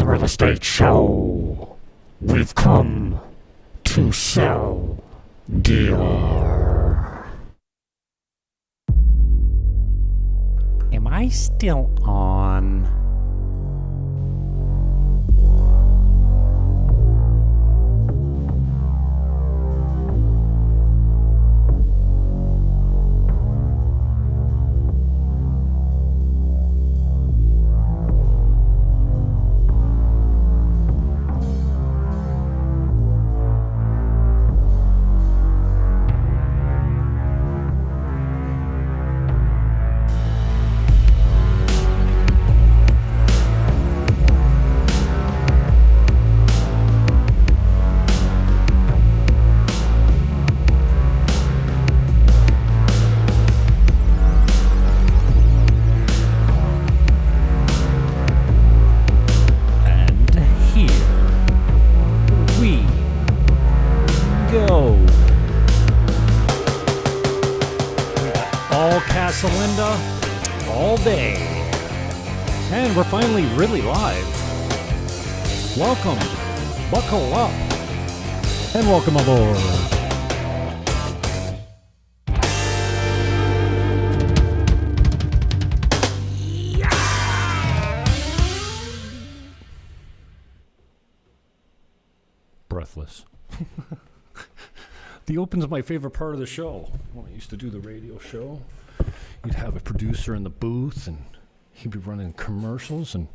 the real estate show. We've come to sell, dealer. Am I still on? Casa Linda all day. And we're finally really live. Welcome. Buckle up. And welcome aboard. Breathless. The open's my favorite part of the show. When I used to do the radio show, you'd have a producer in the booth, and he'd be running commercials, and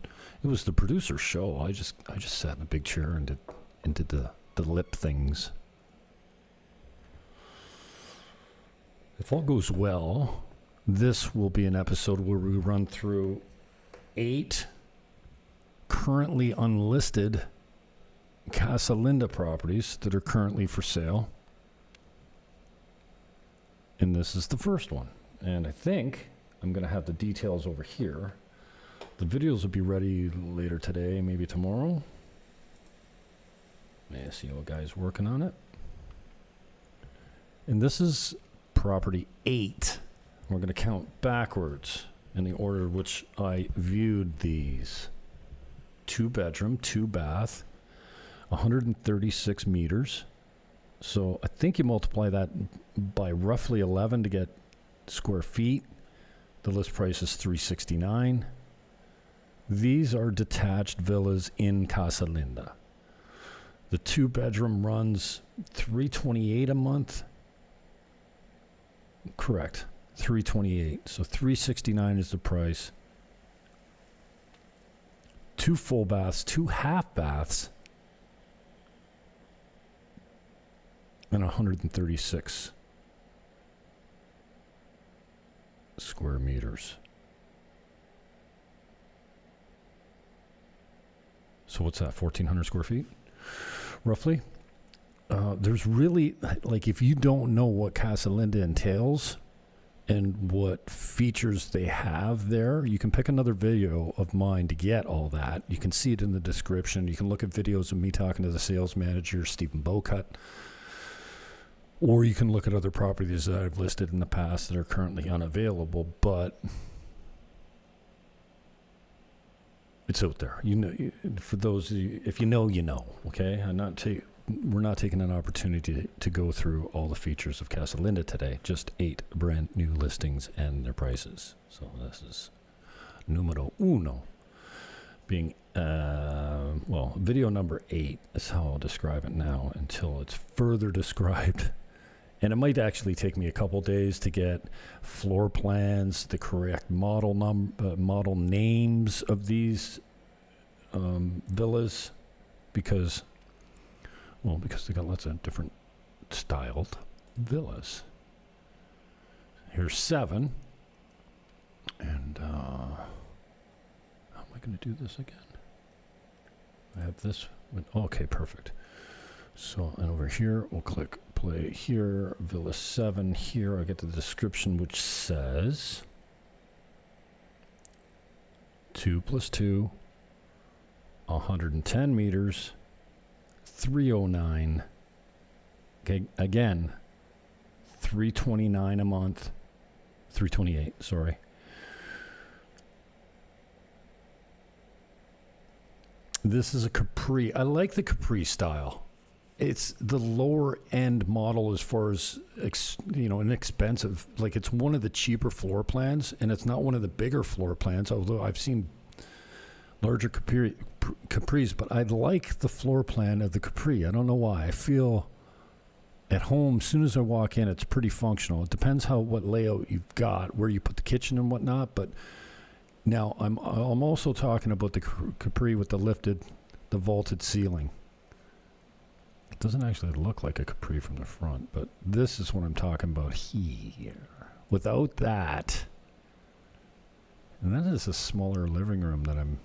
it was the producer's show. I just sat in a big chair and did the lip things. If all goes well, this will be an episode where we run through 8 currently unlisted Casa Linda properties that are currently for sale. And this is the first one. And I think I'm going to have the details over here. The videos will be ready later today, maybe tomorrow. I see what guy's working on it. And this is property 8. We're going to count backwards in the order in which I viewed these. 2 bedroom, 2 bath, 136 meters. So I think you multiply that by roughly 11 to get square feet. The list price is $369. These are detached villas in Casa Linda. The 2-bedroom runs $328 a month. Correct, $328. So $369 is the price. 2 full baths, 2 half baths, and 136 square meters. So what's that, 1,400 square feet, roughly? There's really, like, if you don't know what Casa Linda entails and what features they have there, you can pick another video of mine to get all that. You can see it in the description. You can look at videos of me talking to the sales manager, Stephen Bocut. Or you can look at other properties that I've listed in the past that are currently unavailable, but it's out there. You know, for those of you, if you know, you know. Okay, we're not taking an opportunity to go through all the features of Casa Linda today. Just 8 brand new listings and their prices. So this is numero uno. Being video number 8 is how I'll describe it now until it's further described. And it might actually take me a couple days to get floor plans, the correct model names of these villas, because they got lots of different styled villas. Here's 7, and how am I going to do this again? I have this one. Okay, perfect. So, and over here, we'll click play here, Villa 7 here. I get the description which says 2 + 2, 110 meters, 309. Okay, again, 329 a month, 328, sorry. This is a Capri. I like the Capri style. It's the lower end model as far as, inexpensive. Like, it's one of the cheaper floor plans, and it's not one of the bigger floor plans, although I've seen larger Capris, but I like the floor plan of the Capri. I don't know why. I feel at home, as soon as I walk in, it's pretty functional. It depends what layout you've got, where you put the kitchen and whatnot, but now I'm also talking about the Capri with the vaulted ceiling. It doesn't actually look like a Capri from the front, but this is what I'm talking about here. Without that, and that is a smaller living room that I'm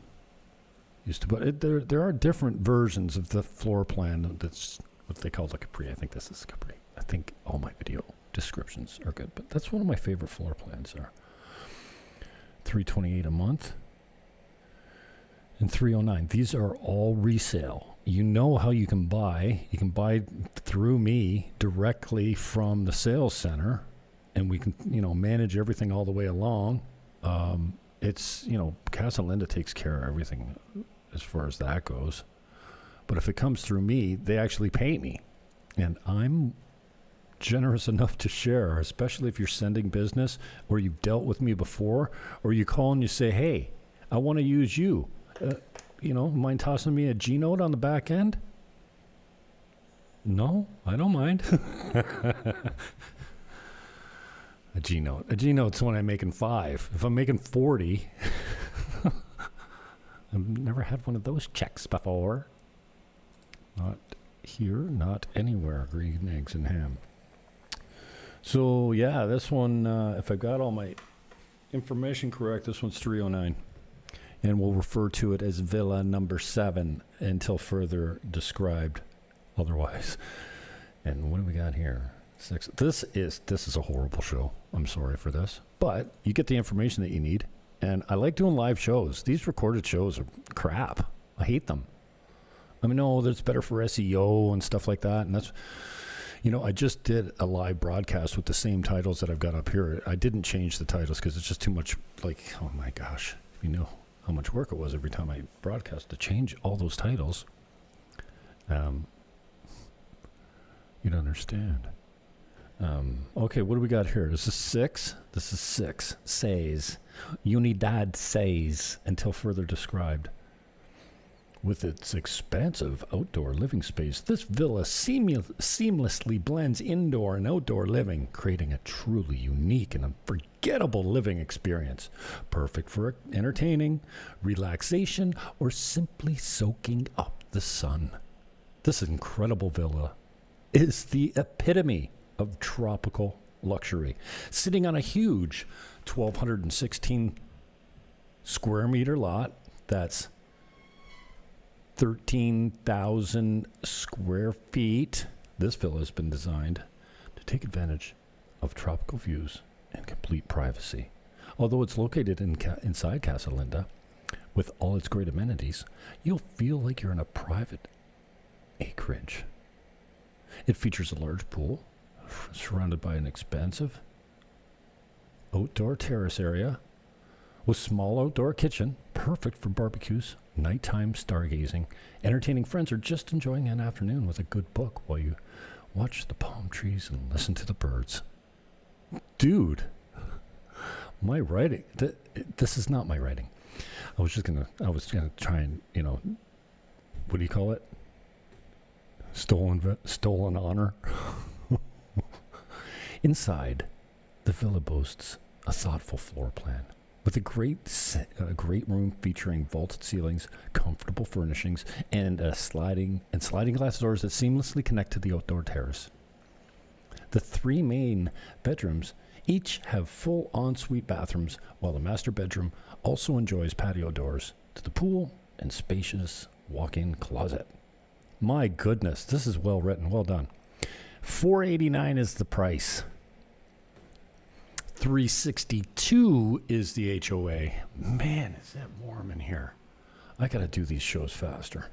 used to. But there are different versions of the floor plan. That's what they call the Capri. I think this is Capri. I think all my video descriptions are good, but that's one of my favorite floor plans. Are $328 a month and $309. These are all resale. You know how you can buy. You can buy through me directly from the sales center, and we can, manage everything all the way along. It's, Casa Linda takes care of everything as far as that goes. But if it comes through me, they actually pay me. And I'm generous enough to share, especially if you're sending business or you've dealt with me before, or you call and you say, hey, I want to use you. Mind tossing me a G note on the back end? No, I don't mind. A G note. A G note's when I'm making 5. If I'm making 40, I've never had one of those checks before. Not here, not anywhere. Green eggs and ham. So yeah, this one, if I got all my information correct, this one's 309. And we'll refer to it as Villa number 7 until further described otherwise. And what do we got here? 6. This is a horrible show. I'm sorry for this. But you get the information that you need. And I like doing live shows. These recorded shows are crap. I hate them. I mean, no, that's better for SEO and stuff like that. And that's, I just did a live broadcast with the same titles that I've got up here. I didn't change the titles because it's just too much, oh my gosh, if you knew how much work it was every time I broadcast to change all those titles. You'd understand. Okay, what do we got here? This is 6. This is 6. Says. Unidad says, until further described. With its expansive outdoor living space, this villa seamlessly blends indoor and outdoor living, creating a truly unique and unforgettable living experience. Perfect for entertaining, relaxation, or simply soaking up the sun. This incredible villa is the epitome of tropical luxury, sitting on a huge 1,216 square meter lot that's 13,000 square feet. This villa has been designed to take advantage of tropical views and complete privacy. Although it's located inside Casa Linda, with all its great amenities, you'll feel like you're in a private acreage. It features a large pool, surrounded by an expansive outdoor terrace area with small outdoor kitchen, perfect for barbecues, nighttime stargazing, entertaining friends, or just enjoying an afternoon with a good book while you watch the palm trees and listen to the birds. Dude, my writing, this is not my writing. I was gonna try and, what do you call it? Stolen honor. Inside, the villa boasts a thoughtful floor plan with a great room featuring vaulted ceilings, comfortable furnishings, and sliding glass doors that seamlessly connect to the outdoor terrace. The 3 main bedrooms each have full ensuite bathrooms, while the master bedroom also enjoys patio doors to the pool and spacious walk-in closet. My goodness, this is well written, well done. $489 is the price. $362 is the HOA. Man, is that warm in here. I gotta do these shows faster.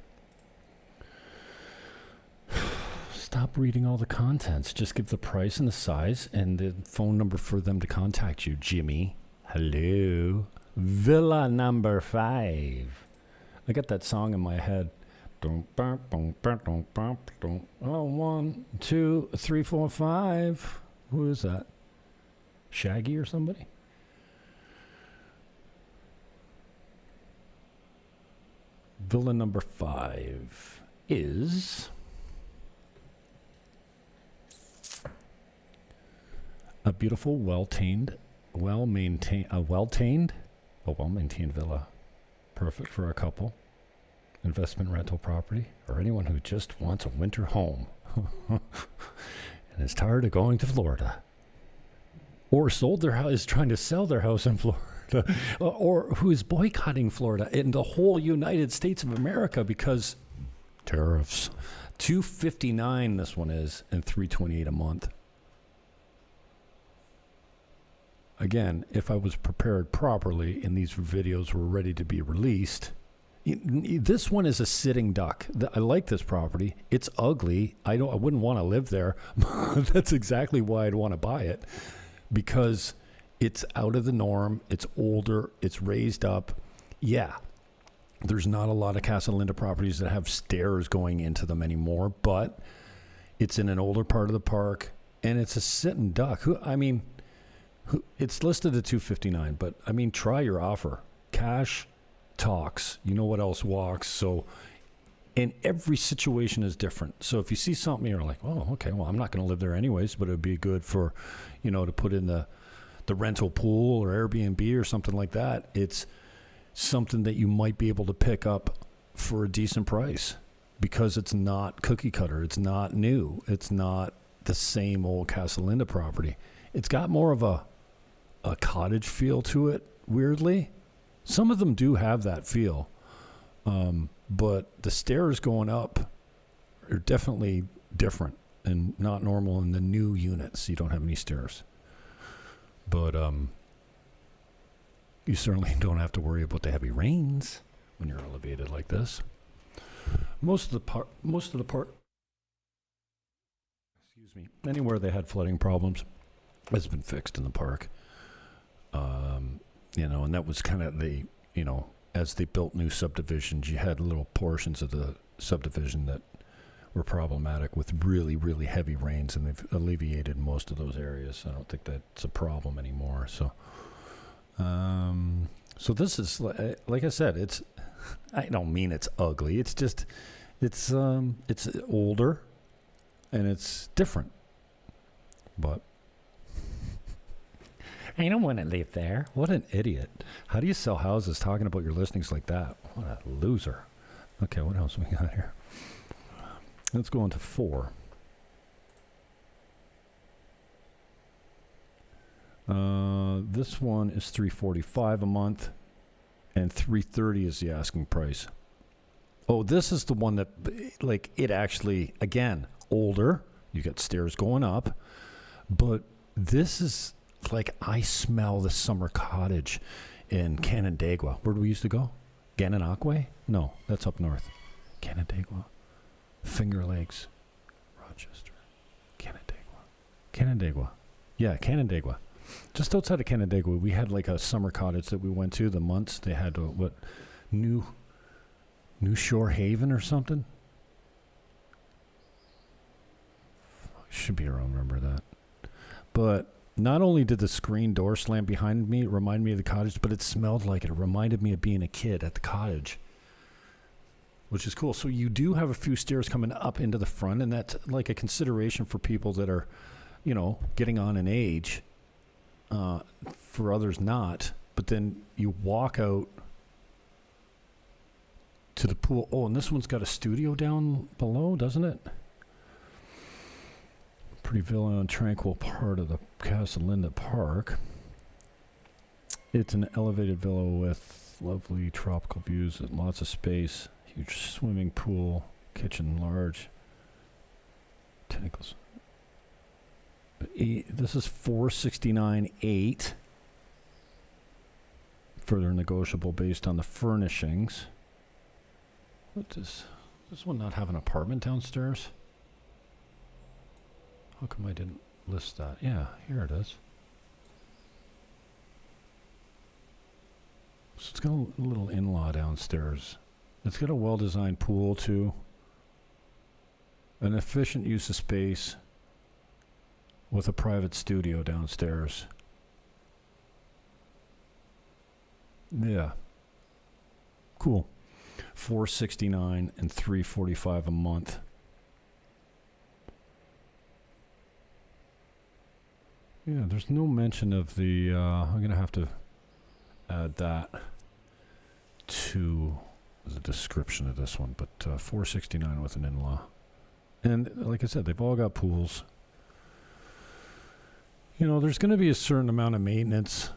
Stop reading all the contents. Just give the price and the size and the phone number for them to contact you, Jimmy. Hello. Villa number 5. I got that song in my head. Oh, 1, 2, 3, 4, 5. Who is that? Shaggy or somebody? Villa number 5 is a beautiful, well-maintained villa. Perfect for a couple. Investment rental property, or anyone who just wants a winter home and is tired of going to Florida, or sold their house, is trying to sell their house in Florida, or who is boycotting Florida and the whole United States of America because tariffs. $259 this one is, and $328 a month. Again, if I was prepared properly and these videos were ready to be released. This one is a sitting duck. I like this property. It's ugly. I wouldn't want to live there. That's exactly why I'd want to buy it, because it's out of the norm. It's older. It's raised up. Yeah, there's not a lot of Casa Linda properties that have stairs going into them anymore, but it's in an older part of the park, and it's a sitting duck. It's listed at $259, but I mean, try your offer. Cash talks. You know what else walks. So, and every situation is different. So if you see something, you're like, oh, okay, well, I'm not going to live there anyways, but it'd be good for, to put in the rental pool or Airbnb or something like that. It's something that you might be able to pick up for a decent price because it's not cookie cutter. It's not new. It's not the same old Casa Linda property. It's got more of a cottage feel to it, weirdly. Some of them do have that feel, but the stairs going up are definitely different and not normal in the new units. You don't have any stairs. But you certainly don't have to worry about the heavy rains when you're elevated like this. Most of the part, anywhere they had flooding problems has been fixed in the park. And that was kind of as they built new subdivisions, you had little portions of the subdivision that were problematic with really, really heavy rains, and they've alleviated most of those areas. I don't think that's a problem anymore. So, so this is, like I said, I don't mean it's ugly. It's just, it's older and it's different, but I don't want to live there. What an idiot. How do you sell houses talking about your listings like that? What a loser. Okay, what else we got here? Let's go on to 4. This one is $345 a month, and $330 is the asking price. Oh, this is the one that, it actually, again, older. You got stairs going up, but this is... I smell the summer cottage in Canandaigua. Where do we used to go? Gananoque? No, that's up north. Canandaigua. Finger Lakes. Rochester. Canandaigua. Yeah, Canandaigua. Just outside of Canandaigua, we had a summer cottage that we went to. The months they had New Shore Haven or something? I should be around, remember that. But... not only did the screen door slam behind me remind me of the cottage, but it smelled like it. It reminded me of being a kid at the cottage, which is cool. So you do have a few stairs coming up into the front, and that's a consideration for people that are, getting on in age. For others, not. But then you walk out to the pool. Oh, and this one's got a studio down below, doesn't it? Pretty villa and tranquil part of the Casa Linda Park. It's an elevated villa with lovely tropical views and lots of space. Huge swimming pool, kitchen large. Tentacles. This is $469.8. Further negotiable based on the furnishings. What does this one not have an apartment downstairs? How come I didn't list that? Yeah, here it is. So it's got a little in-law downstairs. It's got a well-designed pool, too. An efficient use of space with a private studio downstairs. Yeah. Cool. $469 and $345 a month. Yeah, there's no mention of the, I'm going to have to add that to the description of this one, but $469 with an in-law. And like I said, they've all got pools. You know, there's going to be a certain amount of maintenance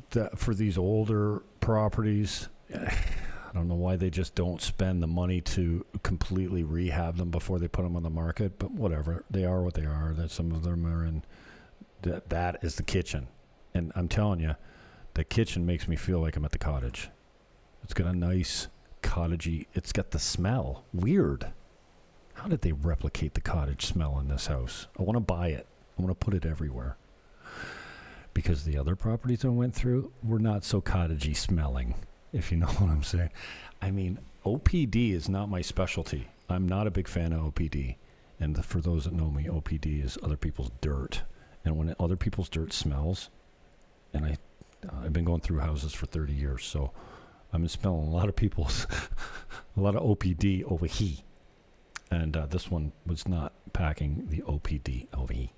that for these older properties. I don't know why they just don't spend the money to completely rehab them before they put them on the market, but whatever. They are what they are. That some of them are in. That is the kitchen. And I'm telling you, the kitchen makes me feel like I'm at the cottage. It's got a nice cottagey, it's got the smell. Weird. How did they replicate the cottage smell in this house? I want to buy it. I want to put it everywhere. Because the other properties I went through were not so cottagey smelling, if you know what I'm saying. I mean, OPD is not my specialty. I'm not a big fan of OPD. And for those that know me, OPD is other people's dirt. And when other people's dirt smells, and I've been going through houses for 30 years, so I've been smelling a lot of people's, a lot of OPD over here. And this one was not packing the OPD over here.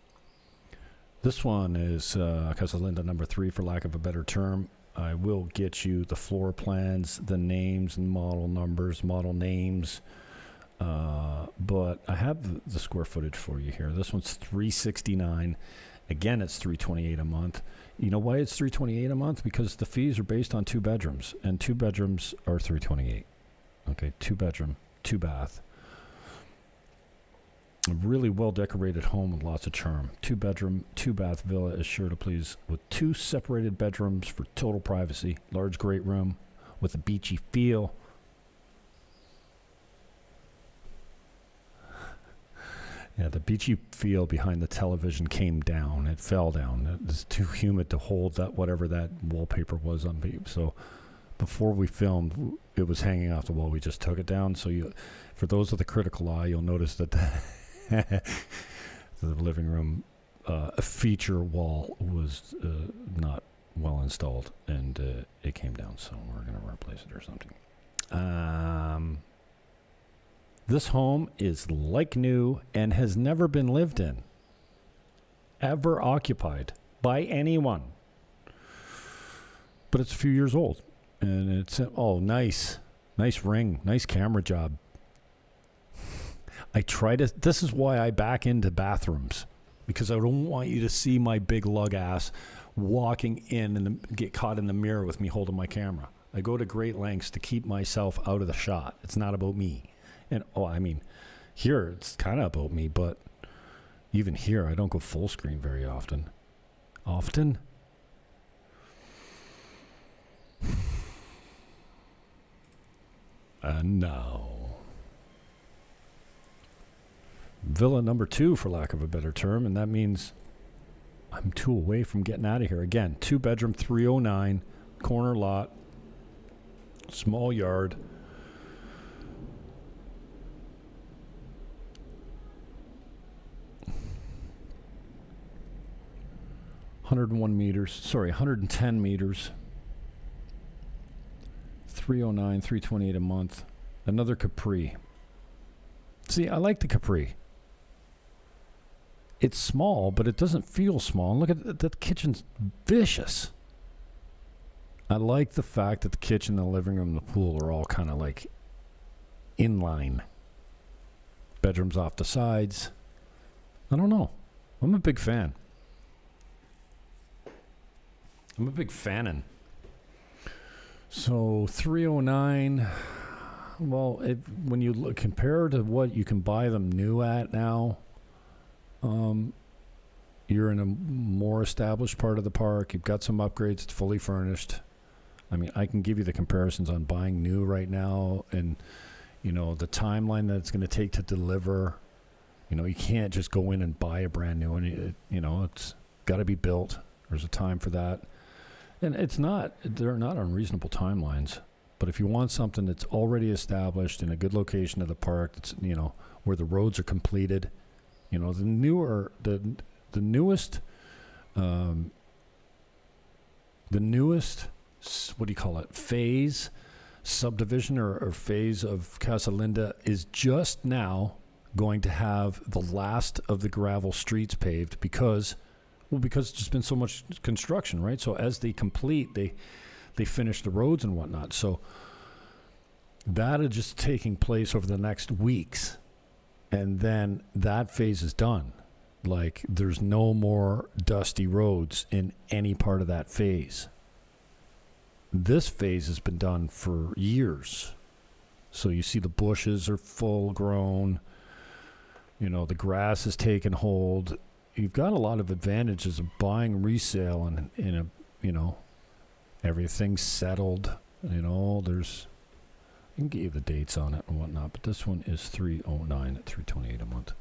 This one is Casa Linda number 3, for lack of a better term. I will get you the floor plans, the names and model numbers, model names. But I have the square footage for you here. This one's $369. Again, it's $328 a month. You know why it's $328 a month? Because the fees are based on 2 bedrooms, and 2 bedrooms are $328. Okay, 2 bedroom, 2 bath. A really well decorated home with lots of charm. 2 bedroom, 2 bath villa is sure to please, with 2 separated bedrooms for total privacy. Large great room with a beachy feel. Yeah, the beachy feel behind the television came down. It fell down. It was too humid to hold that, whatever that wallpaper was on me. So before we filmed, it was hanging off the wall. We just took it down. So for those with a critical eye, you'll notice that the living room feature wall was not well installed, and it came down. So we're going to replace it or something. This home is like new and has never been lived in, ever occupied by anyone. But it's a few years old, and it's nice ring, nice camera job. This is why I back into bathrooms, because I don't want you to see my big lug ass walking in and get caught in the mirror with me holding my camera. I go to great lengths to keep myself out of the shot. It's not about me. And, here it's kind of about me, but even here, I don't go full screen very often. And now, villa number 2, for lack of a better term, and that means I'm 2 away from getting out of here. Again, 2 bedroom, 309, corner lot, small yard. $110 meters. 309, 328 a month. Another Capri. See, I like the Capri. It's small, but it doesn't feel small. And look at that kitchen's vicious. I like the fact that the kitchen, the living room, and the pool are all kind of like in line. Bedrooms off the sides. I don't know. I'm a big fan. I'm a big fanin. So 309. Well, when you look compared to what you can buy them new at now, you're in a more established part of the park. You've got some upgrades. It's fully furnished. I mean, I can give you the comparisons on buying new right now, and the timeline that it's going to take to deliver. You can't just go in and buy a brand new one. It's got to be built. There's a time for that. And they're not unreasonable timelines. But if you want something that's already established in a good location of the park, that's, you know, where the roads are completed, you know, the newest, what do you call it, phase, subdivision or phase of Casa Linda is just now going to have the last of the gravel streets paved because there's just been so much construction, right? So as they complete, they finish the roads and whatnot. So that is just taking place over the next weeks. And then that phase is done. Like, there's no more dusty roads in any part of that phase. This phase has been done for years. So you see the bushes are full grown. You know, the grass has taken hold. You've got a lot of advantages of buying resale and in a, you know, everything's settled. You know, I can give you the dates on it and whatnot, but this one is 309 at 328 a month.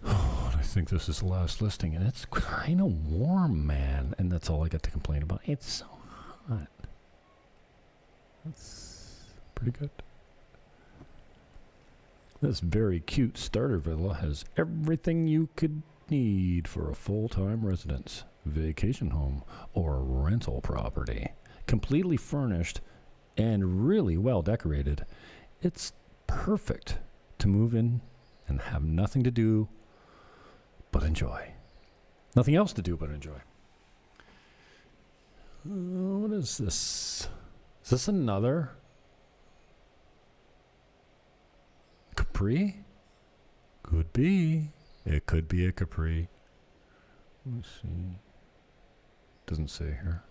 Oh, and I think this is the last listing, and it's kind of warm, man. And that's all I got to complain about. It's so hot. That's pretty good. This very cute starter villa has everything you could need for a full-time residence, vacation home, or rental property. Completely furnished and really well decorated. It's perfect to move in and have nothing to do but enjoy. Nothing else to do but enjoy. What is this? Is this another Capri? Could be. It could be a Capri. Let me see. Doesn't say here.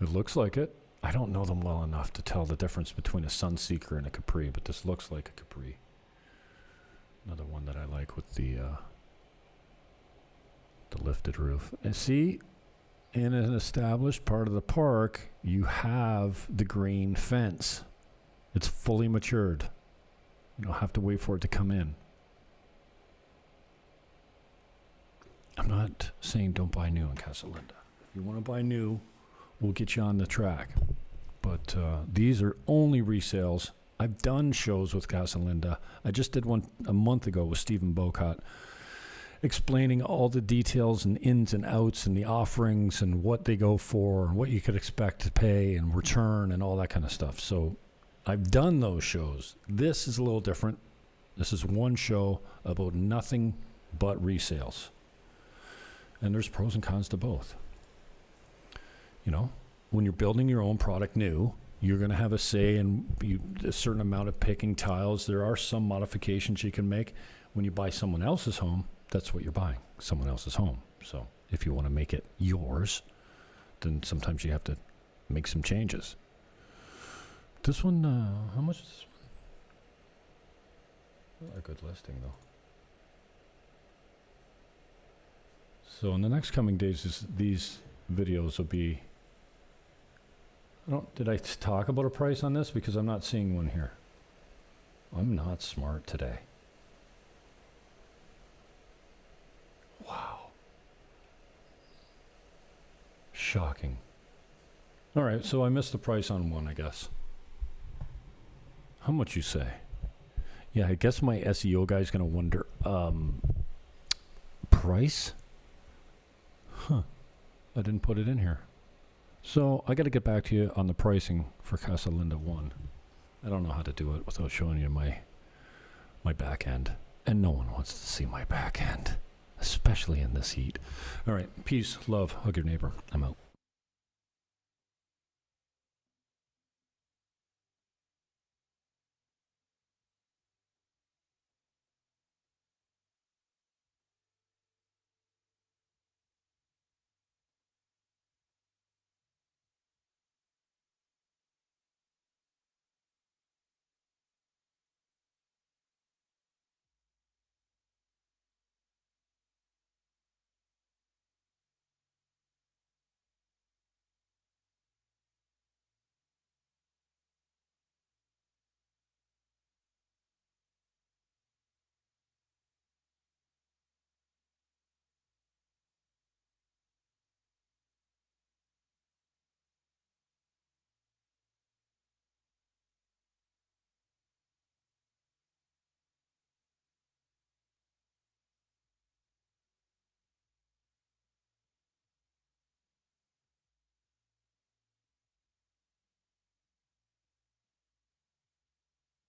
It looks like it. I don't know them well enough to tell the difference between a Sunseeker and a Capri, but this looks like a Capri. Another one that I like with the lifted roof. And see, in an established part of the park, you have the green fence. It's fully matured. You don't have to wait for it to come in. I'm not saying don't buy new in Casa Linda. If you want to buy new, we'll get you on the track. But these are only resales. I've done shows with Casa Linda. I just did one a month ago with Stephen Bocott, explaining all the details and ins and outs and the offerings and what they go for and what you could expect to pay and return and all that kind of stuff. So I've done those shows. This is a little different. This is one show about nothing but resales. And there's pros and cons to both. You know, when you're building your own product new, you're going to have a say in a certain amount of picking tiles. There are some modifications you can make. When you buy someone else's home, that's what you're buying, someone else's home. So if you want to make it yours, then sometimes you have to make some changes. This one, how much is this one? A good listing, though. So in the next coming days, these videos will be... Did I talk about a price on this? Because I'm not seeing one here. I'm not smart today. Wow. Shocking. All right, so I missed the price on one, I guess. How much you say? Yeah, I guess my SEO guy's going to wonder, price? Huh. I didn't put it in here. So I got to get back to you on the pricing for Casa Linda 1. I don't know how to do it without showing you my back end. And no one wants to see my back end, especially in this heat. All right, peace, love, hug your neighbor. I'm out.